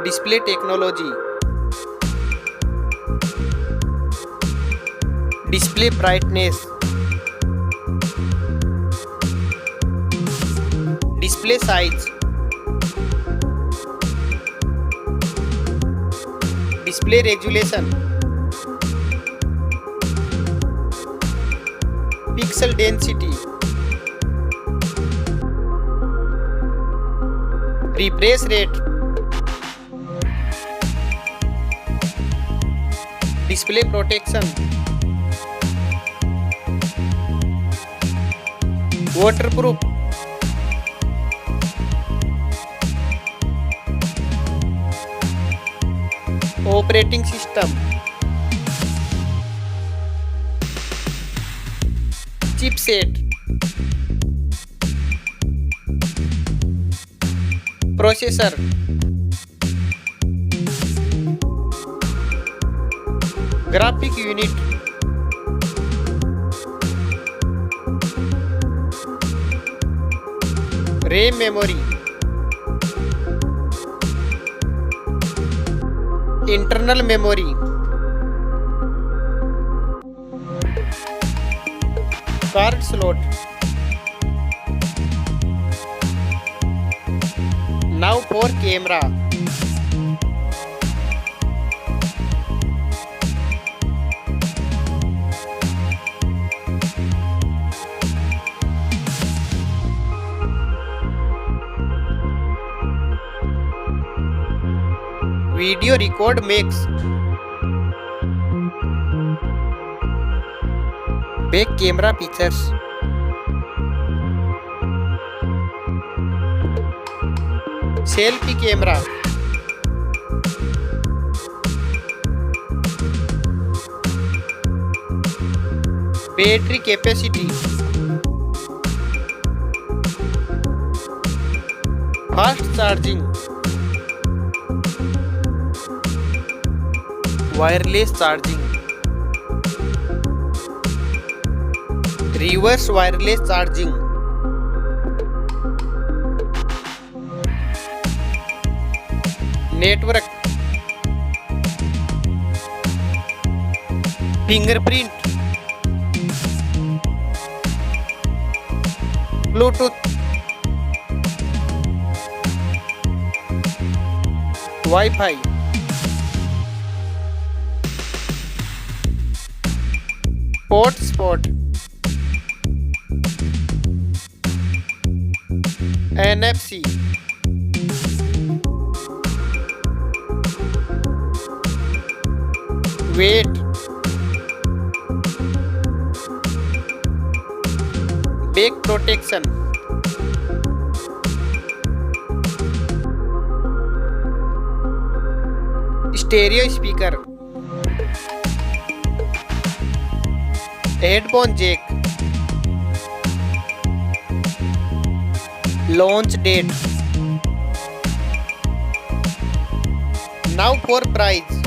Display technology. Display brightness. Display size. Display resolution. Pixel density. Refresh rate. Display protection. Waterproof. Operating system. Chipset. Processor. Graphic unit. RAM memory. Internal memory. Card slot. Now for camera. Video record mix. Back camera features. Selfie camera. Battery capacity. Fast charging. Wireless charging. Reverse wireless charging. Network. Fingerprint. Bluetooth. Wi-Fi. Hotspot. NFC. Weight. Back protection. Stereo speaker. Headphone jack. Launch date. Now for price.